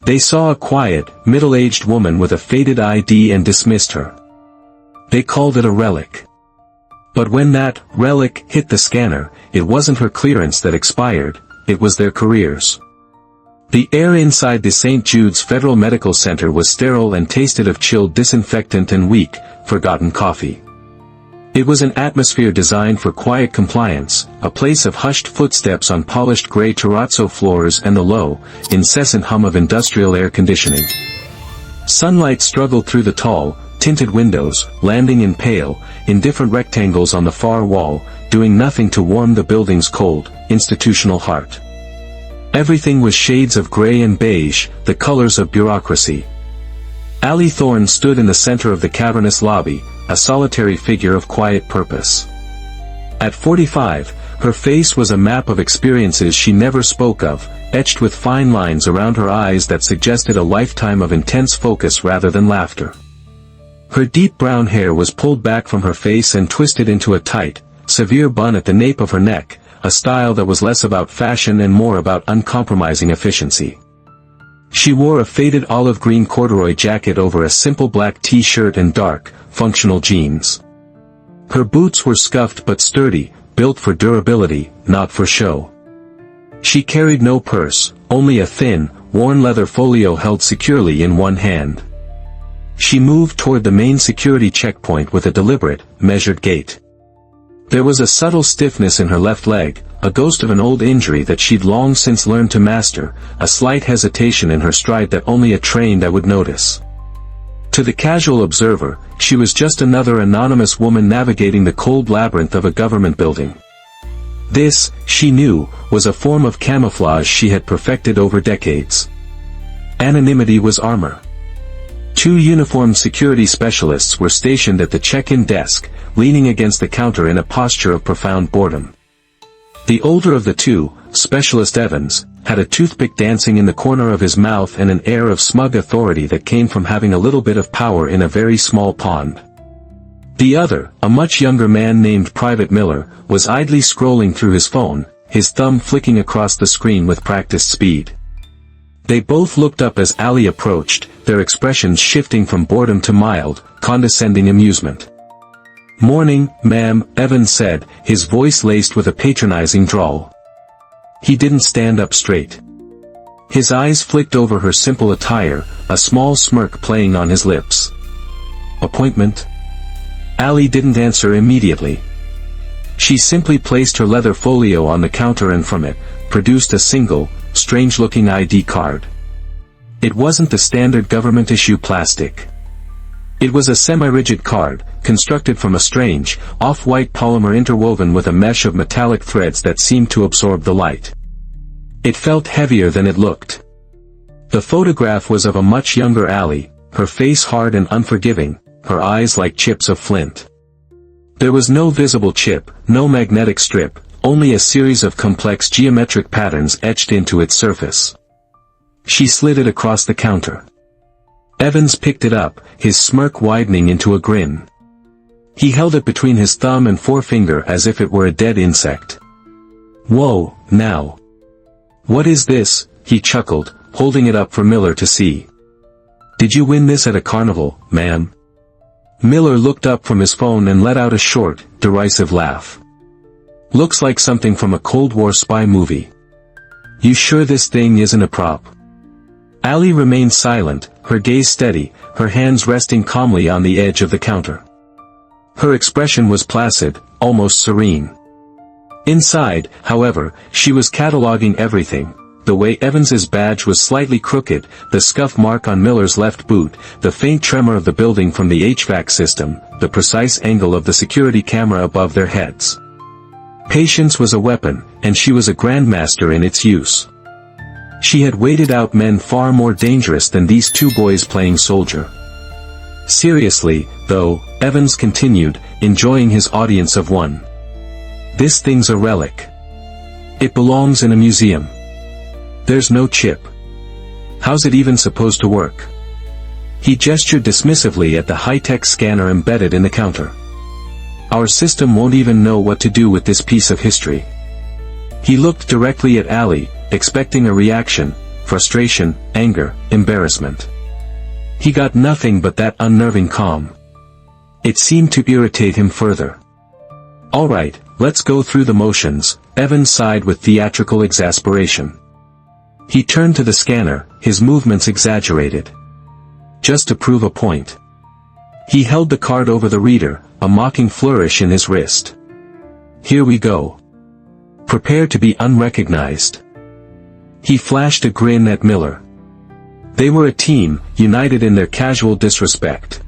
They saw a quiet, middle-aged woman with a faded ID and dismissed her. They called it a relic. But when that relic hit the scanner, it wasn't her clearance that expired, it was their careers. The air inside the St. Jude's Federal Medical Center was sterile and tasted of chilled disinfectant and weak, forgotten coffee. It was an atmosphere designed for quiet compliance, a place of hushed footsteps on polished gray terrazzo floors and the low, incessant hum of industrial air conditioning. Sunlight struggled through the tall, tinted windows, landing in pale, indifferent rectangles on the far wall, doing nothing to warm the building's cold, institutional heart. Everything was shades of gray and beige, the colors of bureaucracy. Allie Thorne stood in the center of the cavernous lobby, a solitary figure of quiet purpose. At 45, her face was a map of experiences she never spoke of, etched with fine lines around her eyes that suggested a lifetime of intense focus rather than laughter. Her deep brown hair was pulled back from her face and twisted into a tight, severe bun at the nape of her neck, a style that was less about fashion and more about uncompromising efficiency. She wore a faded olive green corduroy jacket over a simple black t-shirt and dark, functional jeans. Her boots were scuffed but sturdy, built for durability, not for show. She carried no purse, only a thin, worn leather folio held securely in one hand. She moved toward the main security checkpoint with a deliberate, measured gait. There was a subtle stiffness in her left leg, a ghost of an old injury that she'd long since learned to master, a slight hesitation in her stride that only a trained eye would notice. To the casual observer, she was just another anonymous woman navigating the cold labyrinth of a government building. This, she knew, was a form of camouflage she had perfected over decades. Anonymity was armor. 2 uniformed security specialists were stationed at the check-in desk, leaning against the counter in a posture of profound boredom. The older of the two, Specialist Evans, had a toothpick dancing in the corner of his mouth and an air of smug authority that came from having a little bit of power in a very small pond. The other, a much younger man named Private Miller, was idly scrolling through his phone, his thumb flicking across the screen with practiced speed. They both looked up as Allie approached, their expressions shifting from boredom to mild, condescending amusement. "Morning, ma'am," Evans said, his voice laced with a patronizing drawl. He didn't stand up straight. His eyes flicked over her simple attire, a small smirk playing on his lips. "Appointment?" Allie didn't answer immediately. She simply placed her leather folio on the counter and from it, produced a single, strange-looking ID card. It wasn't the standard government-issue plastic. It was a semi-rigid card, constructed from a strange, off-white polymer interwoven with a mesh of metallic threads that seemed to absorb the light. It felt heavier than it looked. The photograph was of a much younger Allie, her face hard and unforgiving, her eyes like chips of flint. There was no visible chip, no magnetic strip, only a series of complex geometric patterns etched into its surface. She slid it across the counter. Evans picked it up, his smirk widening into a grin. He held it between his thumb and forefinger as if it were a dead insect. "Whoa, now. What is this?" he chuckled, holding it up for Miller to see. "Did you win this at a carnival, ma'am?" Miller looked up from his phone and let out a short, derisive laugh. "Looks like something from a Cold War spy movie. You sure this thing isn't a prop?" Allie remained silent, her gaze steady, her hands resting calmly on the edge of the counter. Her expression was placid, almost serene. Inside, however, she was cataloging everything: the way Evans's badge was slightly crooked, the scuff mark on Miller's left boot, the faint tremor of the building from the HVAC system, the precise angle of the security camera above their heads. Patience was a weapon, and she was a grandmaster in its use. She had waited out men far more dangerous than these 2 boys playing soldier. Seriously, though, Evans continued, enjoying his audience of one. "This thing's a relic. It belongs in a museum. There's no chip. How's it even supposed to work?" He gestured dismissively at the high-tech scanner embedded in the counter. "Our system won't even know what to do with this piece of history." He looked directly at Allie, expecting a reaction, frustration, anger, embarrassment. He got nothing but that unnerving calm. It seemed to irritate him further. "Alright, let's go through the motions," Evans sighed with theatrical exasperation. He turned to the scanner, his movements exaggerated. Just to prove a point. He held the card over the reader, a mocking flourish in his wrist. "Here we go. Prepare to be unrecognized." He flashed a grin at Miller. They were a team, united in their casual disrespect.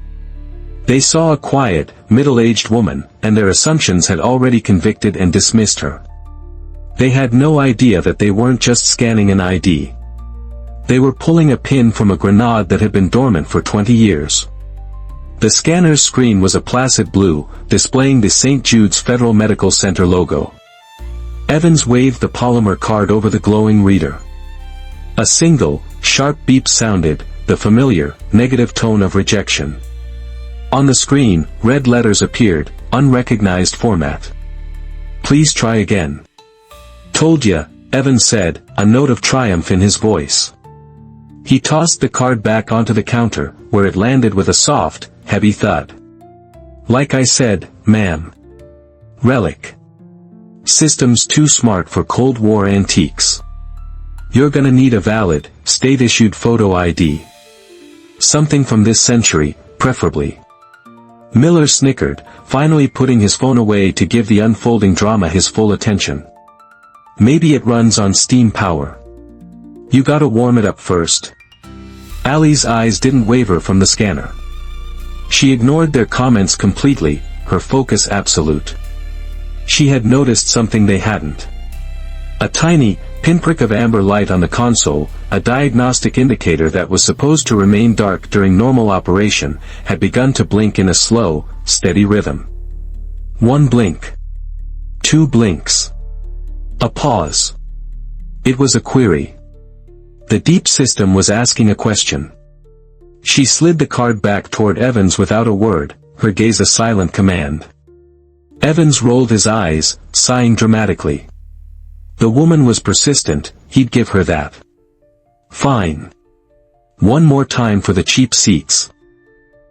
They saw a quiet, middle-aged woman, and their assumptions had already convicted and dismissed her. They had no idea that they weren't just scanning an ID. They were pulling a pin from a grenade that had been dormant for 20 years. The scanner's screen was a placid blue, displaying the St. Jude's Federal Medical Center logo. Evans waved the polymer card over the glowing reader. A single, sharp beep sounded, the familiar, negative tone of rejection. On the screen, red letters appeared, "Unrecognized format. Please try again." "Told ya," Evans said, a note of triumph in his voice. He tossed the card back onto the counter, where it landed with a soft, heavy thud. "Like I said, ma'am. Relic. Systems too smart for Cold War antiques. You're gonna need a valid, state-issued photo ID. Something from this century, preferably." Miller snickered, finally putting his phone away to give the unfolding drama his full attention. "Maybe it runs on steam power. You gotta warm it up first." Allie's eyes didn't waver from the scanner. She ignored their comments completely, her focus absolute. She had noticed something they hadn't. A tiny, pinprick of amber light on the console, a diagnostic indicator that was supposed to remain dark during normal operation, had begun to blink in a slow, steady rhythm. One blink. Two blinks. A pause. It was a query. The deep system was asking a question. She slid the card back toward Evans without a word, her gaze a silent command. Evans rolled his eyes, sighing dramatically. The woman was persistent, he'd give her that. Fine. One more time for the cheap seats.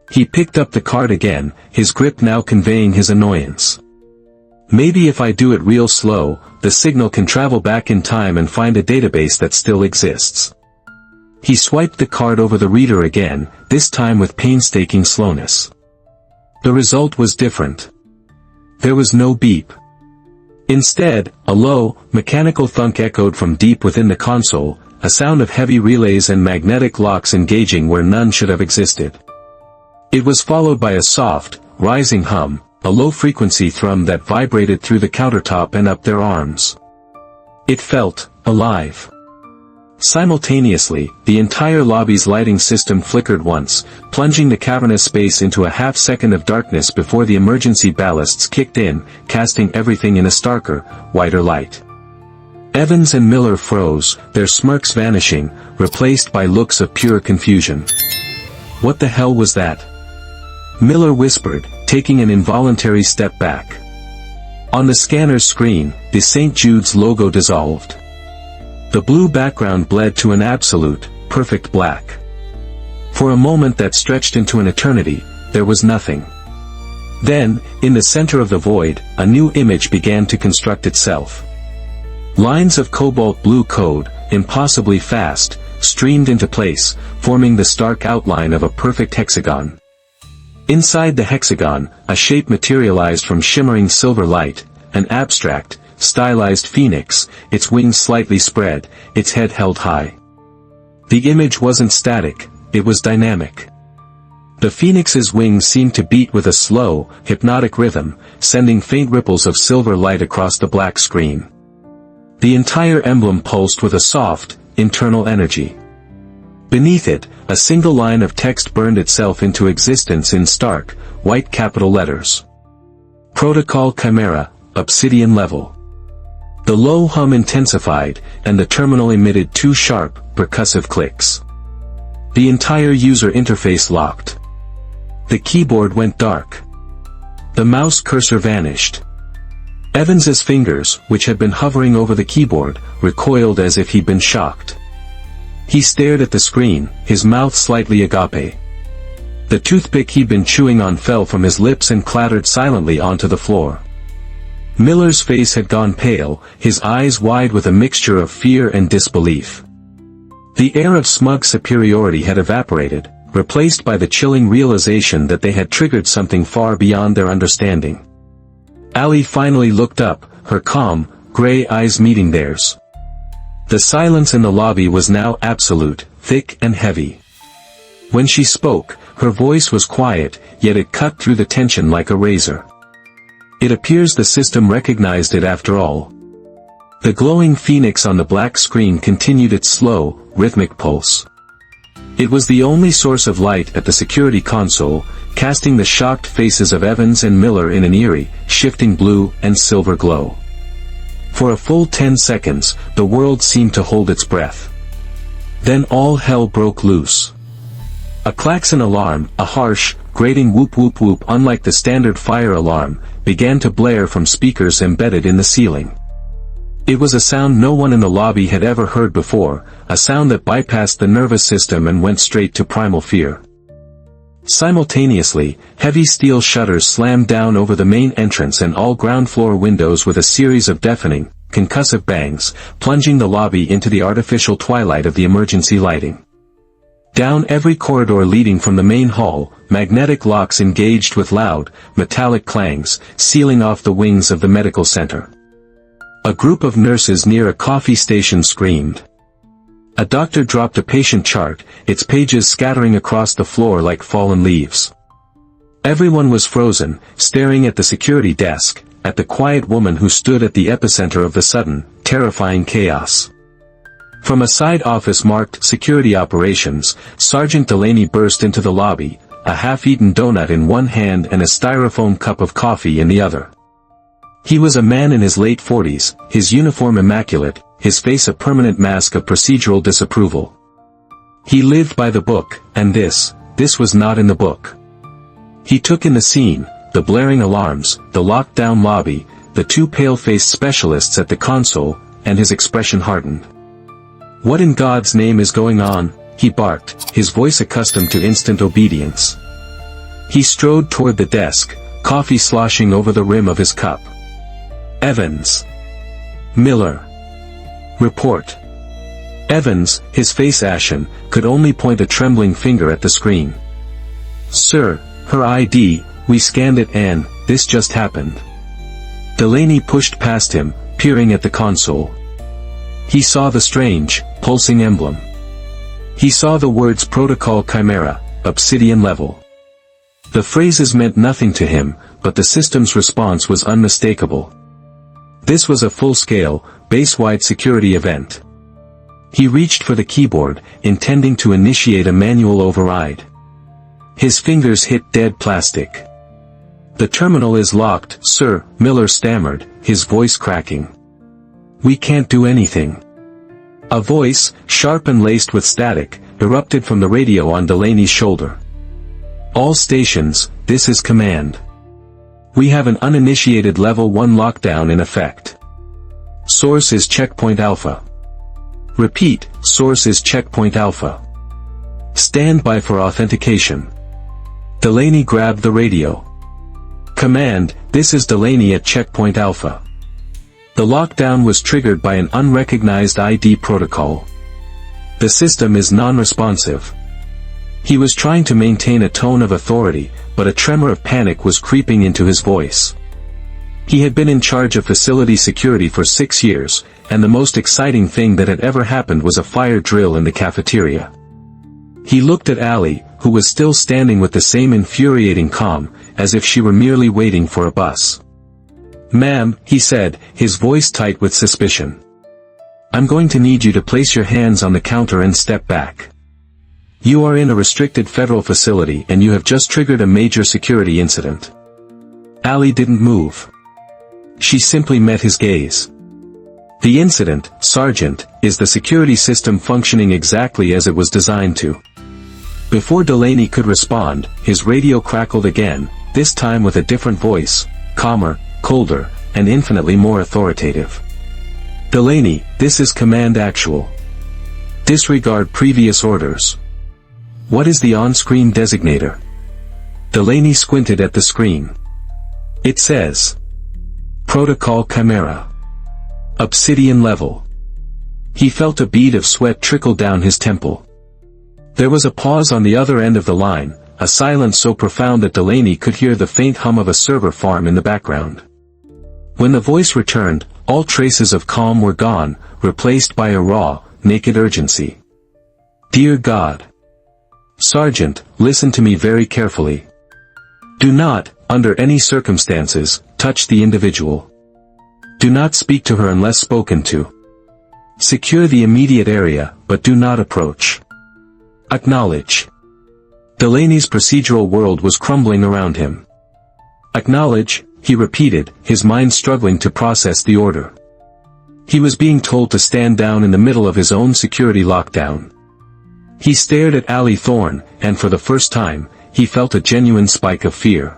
He picked up the card again, his grip now conveying his annoyance. Maybe if I do it real slow, the signal can travel back in time and find a database that still exists. He swiped the card over the reader again, this time with painstaking slowness. The result was different. There was no beep. Instead, a low, mechanical thunk echoed from deep within the console, a sound of heavy relays and magnetic locks engaging where none should have existed. It was followed by a soft, rising hum, a low-frequency thrum that vibrated through the countertop and up their arms. It felt alive. Simultaneously, the entire lobby's lighting system flickered once, plunging the cavernous space into a half-second of darkness before the emergency ballasts kicked in, casting everything in a starker, whiter light. Evans and Miller froze, their smirks vanishing, replaced by looks of pure confusion. What the hell was that? Miller whispered, taking an involuntary step back. On the scanner's screen, the St. Jude's logo dissolved. The blue background bled to an absolute, perfect black. For a moment that stretched into an eternity, there was nothing. Then, in the center of the void, a new image began to construct itself. Lines of cobalt blue code, impossibly fast, streamed into place, forming the stark outline of a perfect hexagon. Inside the hexagon, a shape materialized from shimmering silver light, an abstract, stylized phoenix, its wings slightly spread, its head held high. The image wasn't static, it was dynamic. The phoenix's wings seemed to beat with a slow, hypnotic rhythm, sending faint ripples of silver light across the black screen. The entire emblem pulsed with a soft, internal energy. Beneath it, a single line of text burned itself into existence in stark, white capital letters. Protocol Chimera, Obsidian Level. The low hum intensified, and the terminal emitted two sharp, percussive clicks. The entire user interface locked. The keyboard went dark. The mouse cursor vanished. Evans's fingers, which had been hovering over the keyboard, recoiled as if he'd been shocked. He stared at the screen, his mouth slightly agape. The toothpick he'd been chewing on fell from his lips and clattered silently onto the floor. Miller's face had gone pale, his eyes wide with a mixture of fear and disbelief. The air of smug superiority had evaporated, replaced by the chilling realization that they had triggered something far beyond their understanding. Allie finally looked up, her calm, gray eyes meeting theirs. The silence in the lobby was now absolute, thick and heavy. When she spoke, her voice was quiet, yet it cut through the tension like a razor. It appears the system recognized it after all. The glowing phoenix on the black screen continued its slow, rhythmic pulse. It was the only source of light at the security console, casting the shocked faces of Evans and Miller in an eerie, shifting blue and silver glow. For a full 10 seconds, the world seemed to hold its breath. Then all hell broke loose. A klaxon alarm, a harsh, grating whoop whoop whoop unlike the standard fire alarm, began to blare from speakers embedded in the ceiling. It was a sound no one in the lobby had ever heard before, a sound that bypassed the nervous system and went straight to primal fear. Simultaneously, heavy steel shutters slammed down over the main entrance and all ground floor windows with a series of deafening, concussive bangs, plunging the lobby into the artificial twilight of the emergency lighting. Down every corridor leading from the main hall, magnetic locks engaged with loud, metallic clangs, sealing off the wings of the medical center. A group of nurses near a coffee station screamed. A doctor dropped a patient chart, its pages scattering across the floor like fallen leaves. Everyone was frozen, staring at the security desk, at the quiet woman who stood at the epicenter of the sudden, terrifying chaos. From a side office marked Security Operations, Sergeant Delaney burst into the lobby, a half-eaten donut in one hand and a styrofoam cup of coffee in the other. He was a man in his late 40s, his uniform immaculate, his face a permanent mask of procedural disapproval. He lived by the book, and this was not in the book. He took in the scene, the blaring alarms, the locked-down lobby, the two pale-faced specialists at the console, and his expression hardened. "What in God's name is going on?" he barked, his voice accustomed to instant obedience. He strode toward the desk, coffee sloshing over the rim of his cup. "Evans. Miller. Report." Evans, his face ashen, could only point a trembling finger at the screen. "Sir, her ID, we scanned it and, this just happened." Delaney pushed past him, peering at the console. He saw the strange, pulsing emblem. He saw the words Protocol Chimera, Obsidian Level. The phrases meant nothing to him, but the system's response was unmistakable. This was a full-scale, base-wide security event. He reached for the keyboard, intending to initiate a manual override. His fingers hit dead plastic. "The terminal is locked, sir," Miller stammered, his voice cracking. "We can't do anything." A voice, sharp and laced with static, erupted from the radio on Delaney's shoulder. "All stations, this is command. We have an uninitiated Level 1 lockdown in effect. Source is Checkpoint Alpha. Repeat, source is Checkpoint Alpha. Stand by for authentication." Delaney grabbed the radio. "Command, this is Delaney at Checkpoint Alpha. The lockdown was triggered by an unrecognized ID protocol. The system is non-responsive." He was trying to maintain a tone of authority, but a tremor of panic was creeping into his voice. He had been in charge of facility security for 6 years, and the most exciting thing that had ever happened was a fire drill in the cafeteria. He looked at Allie, who was still standing with the same infuriating calm, as if she were merely waiting for a bus. "Ma'am," he said, his voice tight with suspicion. "I'm going to need you to place your hands on the counter and step back. You are in a restricted federal facility and you have just triggered a major security incident." Allie didn't move. She simply met his gaze. "The incident, Sergeant, is the security system functioning exactly as it was designed to." Before Delaney could respond, his radio crackled again, this time with a different voice, calmer, colder, and infinitely more authoritative. "Delaney, this is Command Actual. Disregard previous orders. What is the on-screen designator? Delaney squinted at the screen. It says, Protocol Chimera. Obsidian level. He felt a bead of sweat trickle down his temple. There was a pause on the other end of the line, a silence so profound that Delaney could hear the faint hum of a server farm in the background. When the voice returned, all traces of calm were gone, replaced by a raw, naked urgency. Dear God. Sergeant, listen to me very carefully. Do not, under any circumstances, touch the individual. Do not speak to her unless spoken to. Secure the immediate area, but do not approach. Acknowledge. Delaney's procedural world was crumbling around him. Acknowledge, he repeated, his mind struggling to process the order. He was being told to stand down in the middle of his own security lockdown. He stared at Allie Thorne, and for the first time, he felt a genuine spike of fear.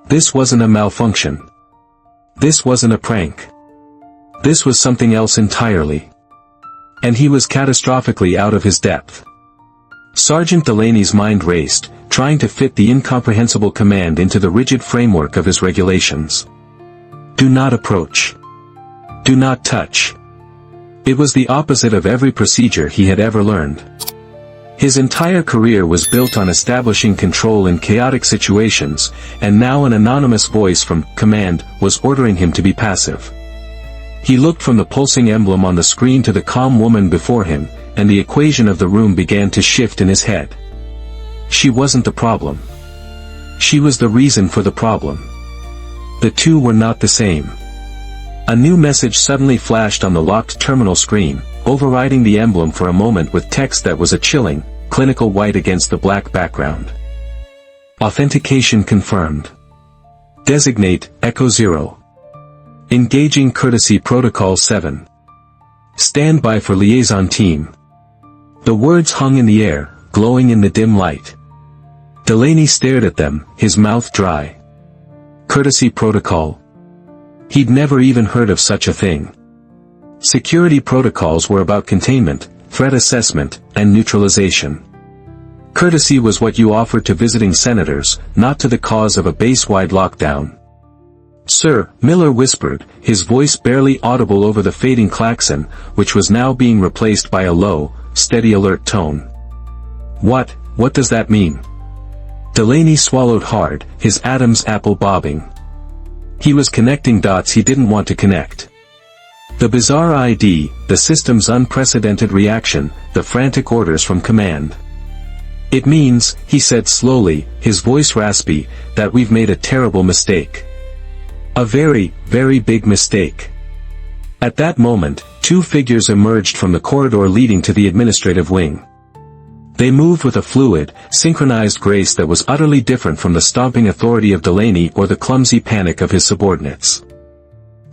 This wasn't a malfunction. This wasn't a prank. This was something else entirely. And he was catastrophically out of his depth. Sergeant Delaney's mind raced, trying to fit the incomprehensible command into the rigid framework of his regulations. Do not approach. Do not touch. It was the opposite of every procedure he had ever learned. His entire career was built on establishing control in chaotic situations, and now an anonymous voice from command was ordering him to be passive. He looked from the pulsing emblem on the screen to the calm woman before him, and the equation of the room began to shift in his head. She wasn't the problem. She was the reason for the problem. The two were not the same. A new message suddenly flashed on the locked terminal screen, overriding the emblem for a moment with text that was a chilling, clinical white against the black background. Authentication confirmed. Designate, Echo 0. Engaging Courtesy Protocol 7. Stand by for liaison team. The words hung in the air, glowing in the dim light. Delaney stared at them, his mouth dry. Courtesy Protocol. He'd never even heard of such a thing. Security protocols were about containment, threat assessment, and neutralization. Courtesy was what you offered to visiting senators, not to the cause of a base-wide lockdown. Sir, Miller whispered, his voice barely audible over the fading klaxon, which was now being replaced by a low, steady alert tone. What does that mean? Delaney swallowed hard, his Adam's apple bobbing. He was connecting dots he didn't want to connect. The bizarre ID, the system's unprecedented reaction, the frantic orders from command. It means, he said slowly, his voice raspy, that we've made a terrible mistake. A very, very big mistake. At that moment, two figures emerged from the corridor leading to the administrative wing. They moved with a fluid, synchronized grace that was utterly different from the stomping authority of Delaney or the clumsy panic of his subordinates.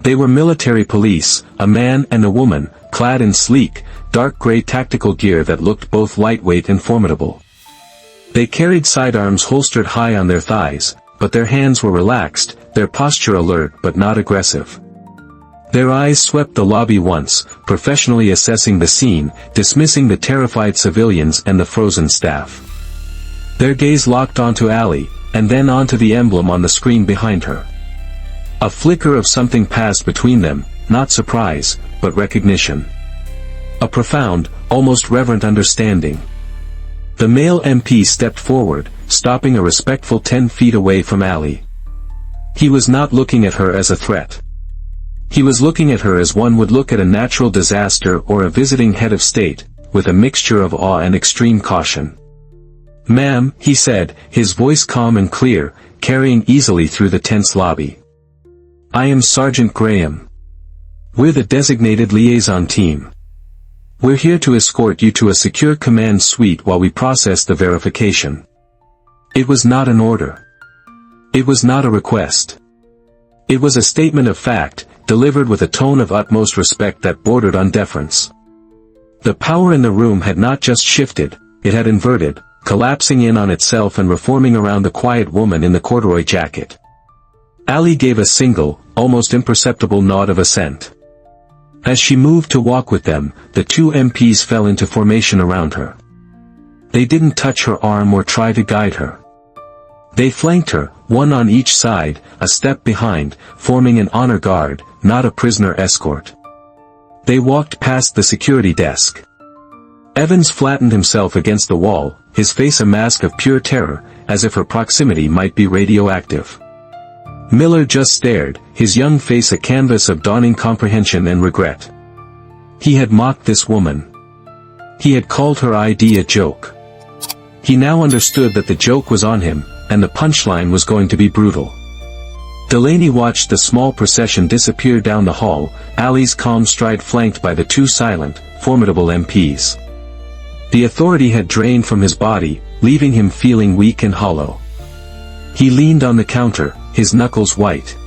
They were military police, a man and a woman, clad in sleek, dark gray tactical gear that looked both lightweight and formidable. They carried sidearms holstered high on their thighs, but their hands were relaxed, their posture alert but not aggressive. Their eyes swept the lobby once, professionally assessing the scene, dismissing the terrified civilians and the frozen staff. Their gaze locked onto Allie, and then onto the emblem on the screen behind her. A flicker of something passed between them, not surprise, but recognition. A profound, almost reverent understanding. The male MP stepped forward, stopping a respectful 10 feet away from Allie. He was not looking at her as a threat. He was looking at her as one would look at a natural disaster or a visiting head of state, with a mixture of awe and extreme caution. "Ma'am," he said, his voice calm and clear, carrying easily through the tense lobby. "I am Sergeant Graham. We're the designated liaison team. We're here to escort you to a secure command suite while we process the verification." It was not an order. It was not a request. It was a statement of fact, delivered with a tone of utmost respect that bordered on deference. The power in the room had not just shifted, it had inverted, collapsing in on itself and reforming around the quiet woman in the corduroy jacket. Allie gave a single, almost imperceptible nod of assent. As she moved to walk with them, the two MPs fell into formation around her. They didn't touch her arm or try to guide her. They flanked her, one on each side, a step behind, forming an honor guard, not a prisoner escort. They walked past the security desk. Evans flattened himself against the wall, his face a mask of pure terror, as if her proximity might be radioactive. Miller just stared, his young face a canvas of dawning comprehension and regret. He had mocked this woman. He had called her ID a joke. He now understood that the joke was on him, and the punchline was going to be brutal. Delaney watched the small procession disappear down the hall, Allie's calm stride flanked by the two silent, formidable MPs. The authority had drained from his body, leaving him feeling weak and hollow. He leaned on the counter, his knuckles white.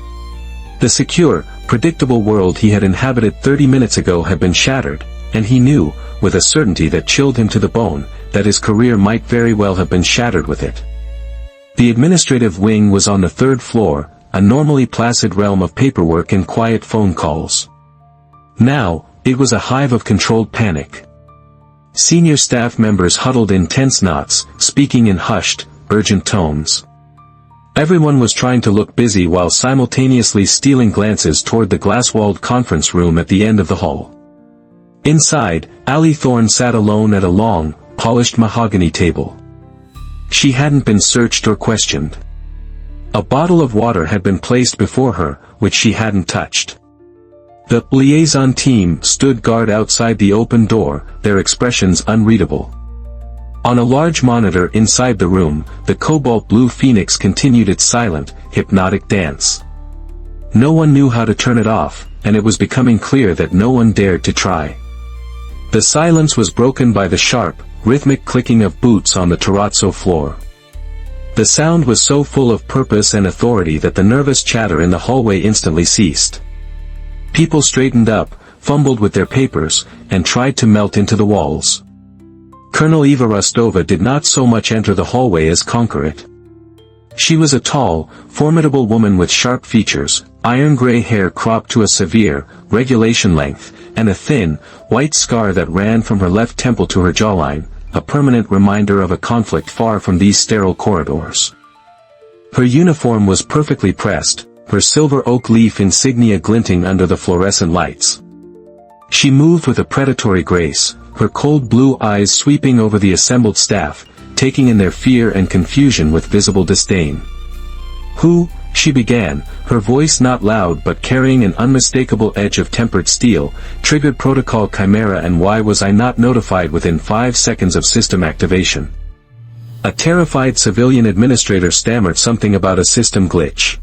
The secure, predictable world he had inhabited 30 minutes ago had been shattered, and he knew, with a certainty that chilled him to the bone, that his career might very well have been shattered with it. The administrative wing was on the third floor, a normally placid realm of paperwork and quiet phone calls. Now, it was a hive of controlled panic. Senior staff members huddled in tense knots, speaking in hushed, urgent tones. Everyone was trying to look busy while simultaneously stealing glances toward the glass-walled conference room at the end of the hall. Inside, Allie Thorne sat alone at a long, polished mahogany table. She hadn't been searched or questioned. A bottle of water had been placed before her, which she hadn't touched. The liaison team stood guard outside the open door, their expressions unreadable. On a large monitor inside the room, the cobalt blue phoenix continued its silent, hypnotic dance. No one knew how to turn it off, and it was becoming clear that no one dared to try. The silence was broken by the sharp, rhythmic clicking of boots on the terrazzo floor. The sound was so full of purpose and authority that the nervous chatter in the hallway instantly ceased. People straightened up, fumbled with their papers, and tried to melt into the walls. Colonel Eva Rostova did not so much enter the hallway as conquer it. She was a tall, formidable woman with sharp features, iron-gray hair cropped to a severe, regulation length, and a thin, white scar that ran from her left temple to her jawline, a permanent reminder of a conflict far from these sterile corridors. Her uniform was perfectly pressed, her silver oak leaf insignia glinting under the fluorescent lights. She moved with a predatory grace, her cold blue eyes sweeping over the assembled staff, taking in their fear and confusion with visible disdain. "Who," she began, her voice not loud but carrying an unmistakable edge of tempered steel, "triggered protocol Chimera and why was I not notified within 5 seconds of system activation?" A terrified civilian administrator stammered something about a system glitch.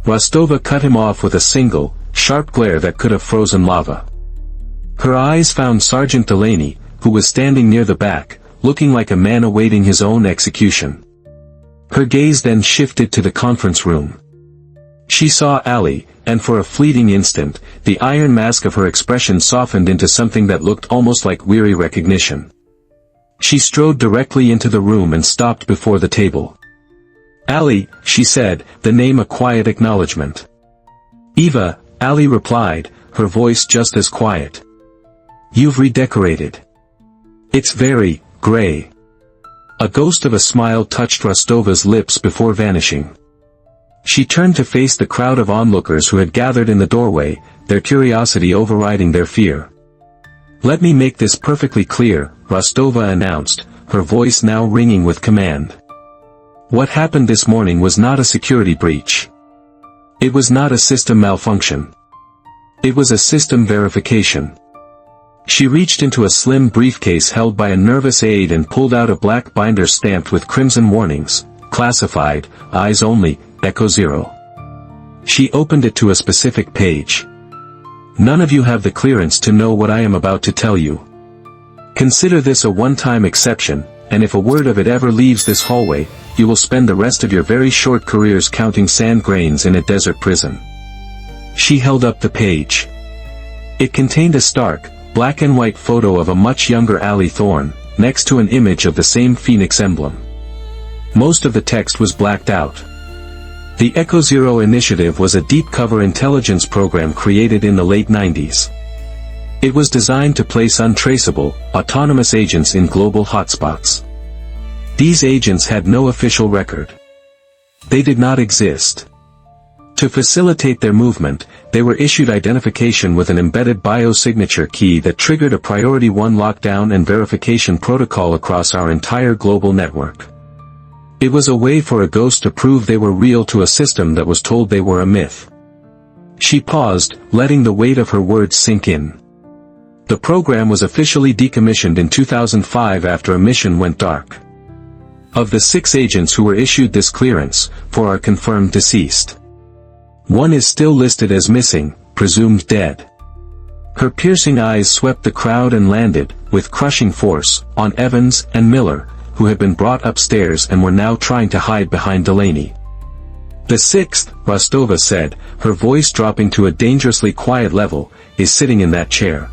Rostova cut him off with a single, sharp glare that could have frozen lava. Her eyes found Sergeant Delaney, who was standing near the back, looking like a man awaiting his own execution. Her gaze then shifted to the conference room. She saw Allie, and for a fleeting instant, the iron mask of her expression softened into something that looked almost like weary recognition. She strode directly into the room and stopped before the table. "Allie," she said, the name a quiet acknowledgement. "Eva," Allie replied, her voice just as quiet. "You've redecorated. It's very gray." A ghost of a smile touched Rostova's lips before vanishing. She turned to face the crowd of onlookers who had gathered in the doorway, their curiosity overriding their fear. "Let me make this perfectly clear," Rostova announced, her voice now ringing with command. "What happened this morning was not a security breach. It was not a system malfunction. It was a system verification." She reached into a slim briefcase held by a nervous aide and pulled out a black binder stamped with crimson warnings, "Classified, eyes only, Echo 0." She opened it to a specific page. "None of you have the clearance to know what I am about to tell you. Consider this a one-time exception, and if a word of it ever leaves this hallway, you will spend the rest of your very short careers counting sand grains in a desert prison." She held up the page. It contained a stark, black and white photo of a much younger Allie Thorne, next to an image of the same Phoenix emblem. Most of the text was blacked out. The Echo 0 initiative was a deep-cover intelligence program created in the late 90s. It was designed to place untraceable, autonomous agents in global hotspots. These agents had no official record. They did not exist. To facilitate their movement, they were issued identification with an embedded biosignature key that triggered a Priority 1 lockdown and verification protocol across our entire global network. It was a way for a ghost to prove they were real to a system that was told they were a myth. She paused, letting the weight of her words sink in. The program was officially decommissioned in 2005 after a mission went dark. Of the 6 agents who were issued this clearance, 4 are confirmed deceased. 1 is still listed as missing, presumed dead. Her piercing eyes swept the crowd and landed, with crushing force, on Evans and Miller, who had been brought upstairs and were now trying to hide behind Delaney. The 6th, Rostova said, her voice dropping to a dangerously quiet level, is sitting in that chair.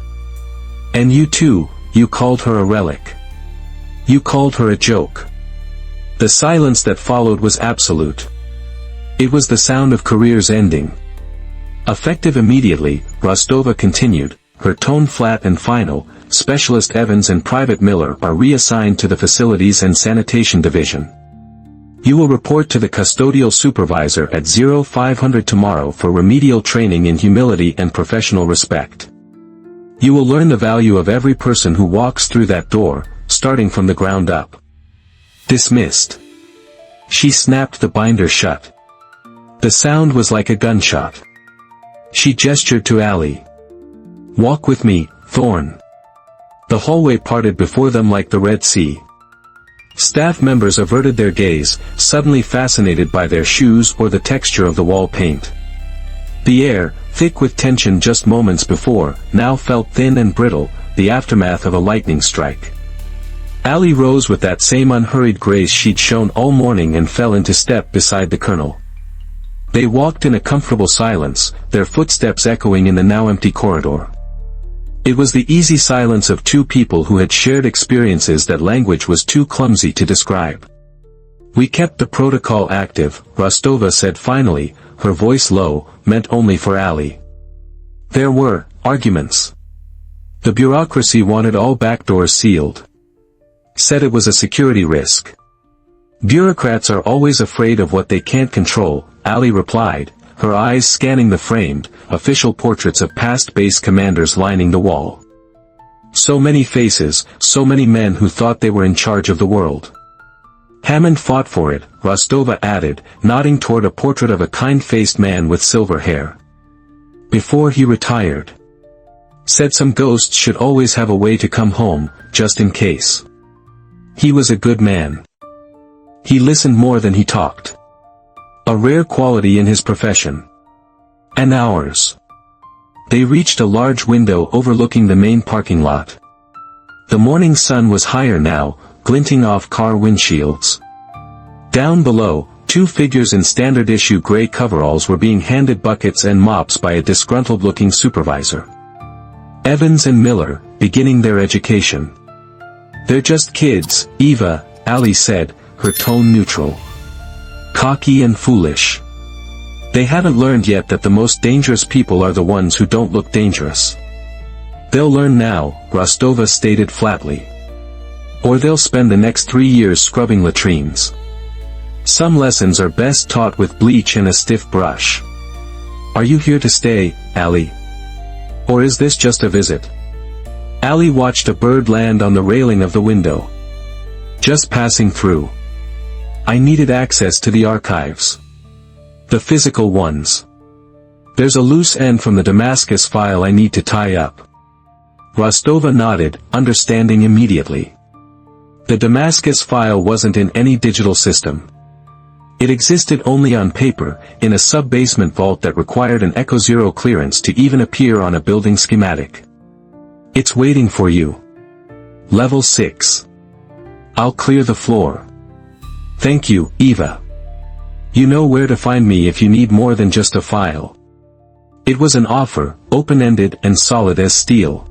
And you too, you called her a relic. You called her a joke. The silence that followed was absolute. It was the sound of careers ending. Effective immediately, Rostova continued, her tone flat and final. Specialist Evans and Private Miller are reassigned to the Facilities and Sanitation Division. You will report to the custodial supervisor at 0500 tomorrow for remedial training in humility and professional respect. You will learn the value of every person who walks through that door, starting from the ground up. Dismissed. She snapped the binder shut. The sound was like a gunshot. She gestured to Allie. Walk with me, Thorne. The hallway parted before them like the Red Sea. Staff members averted their gaze, suddenly fascinated by their shoes or the texture of the wall paint. The air, thick with tension just moments before, now felt thin and brittle, the aftermath of a lightning strike. Allie rose with that same unhurried grace she'd shown all morning and fell into step beside the colonel. They walked in a comfortable silence, their footsteps echoing in the now empty corridor. It was the easy silence of 2 people who had shared experiences that language was too clumsy to describe. We kept the protocol active, Rostova said finally, her voice low, meant only for Allie. There were arguments. The bureaucracy wanted all back doors sealed. Said it was a security risk. Bureaucrats are always afraid of what they can't control, Allie replied, her eyes scanning the framed, official portraits of past base commanders lining the wall. So many faces, so many men who thought they were in charge of the world. Hammond fought for it, Rostova added, nodding toward a portrait of a kind-faced man with silver hair. Before he retired. Said some ghosts should always have a way to come home, just in case. He was a good man. He listened more than he talked. A rare quality in his profession. And ours. They reached a large window overlooking the main parking lot. The morning sun was higher now, glinting off car windshields. Down below, 2 figures in standard-issue gray coveralls were being handed buckets and mops by a disgruntled-looking supervisor. Evans and Miller, beginning their education. They're just kids, Eva, Allie said, her tone neutral. Cocky and foolish. They haven't learned yet that the most dangerous people are the ones who don't look dangerous. They'll learn now, Rostova stated flatly. Or they'll spend the next 3 years scrubbing latrines. Some lessons are best taught with bleach and a stiff brush. Are you here to stay, Allie? Or is this just a visit? Allie watched a bird land on the railing of the window. Just passing through. I needed access to the archives. The physical ones. There's a loose end from the Damascus file I need to tie up. Rostova nodded, understanding immediately. The Damascus file wasn't in any digital system. It existed only on paper, in a sub-basement vault that required an Echo Zero clearance to even appear on a building schematic. It's waiting for you. Level 6. I'll clear the floor. Thank you, Eva. You know where to find me if you need more than just a file. It was an offer, open-ended and solid as steel.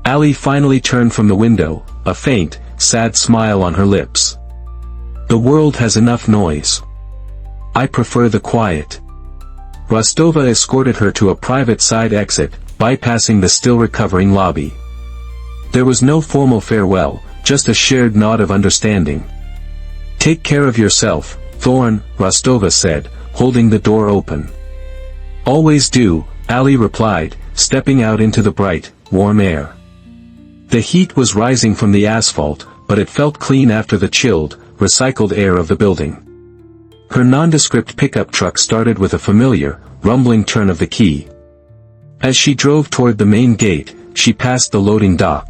Allie finally turned from the window, a faint, sad smile on her lips. The world has enough noise. I prefer the quiet. Rostova escorted her to a private side exit, bypassing the still recovering lobby. There was no formal farewell, just a shared nod of understanding. "Take care of yourself, Thorne," Rostova said, holding the door open. "Always do," Allie replied, stepping out into the bright, warm air. The heat was rising from the asphalt, but it felt clean after the chilled, recycled air of the building. Her nondescript pickup truck started with a familiar, rumbling turn of the key. As she drove toward the main gate, she passed the loading dock.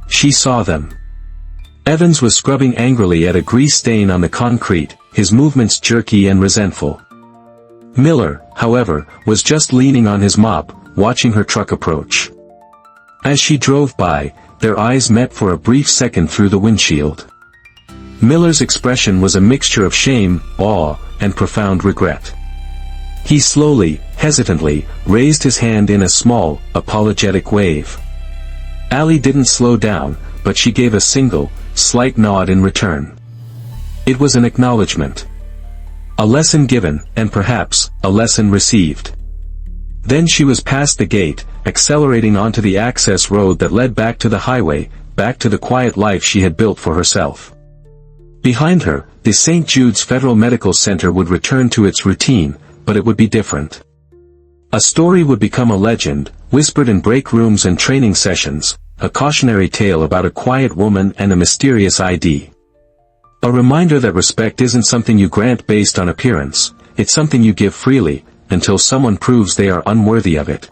She saw them. Evans was scrubbing angrily at a grease stain on the concrete, his movements jerky and resentful. Miller, however, was just leaning on his mop, watching her truck approach. As she drove by, their eyes met for a brief second through the windshield. Miller's expression was a mixture of shame, awe, and profound regret. He slowly, hesitantly, raised his hand in a small, apologetic wave. Allie didn't slow down, but she gave a single, slight nod in return. It was an acknowledgement. A lesson given, and perhaps, a lesson received. Then she was past the gate, accelerating onto the access road that led back to the highway, back to the quiet life she had built for herself. Behind her, the St. Jude's Federal Medical Center would return to its routine, but it would be different. A story would become a legend, whispered in break rooms and training sessions, a cautionary tale about a quiet woman and a mysterious ID. A reminder that respect isn't something you grant based on appearance, it's something you give freely, until someone proves they are unworthy of it.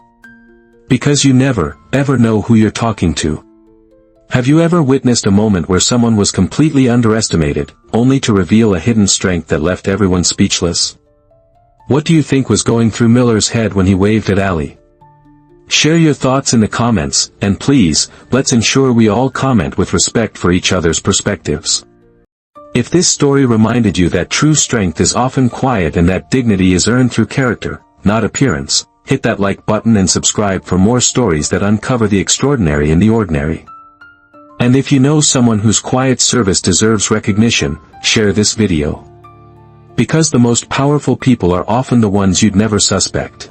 Because you never, ever know who you're talking to. Have you ever witnessed a moment where someone was completely underestimated, only to reveal a hidden strength that left everyone speechless? What do you think was going through Miller's head when he waved at Allie? Share your thoughts in the comments, and please, let's ensure we all comment with respect for each other's perspectives. If this story reminded you that true strength is often quiet and that dignity is earned through character, not appearance, hit that like button and subscribe for more stories that uncover the extraordinary in the ordinary. And if you know someone whose quiet service deserves recognition, share this video. Because the most powerful people are often the ones you'd never suspect.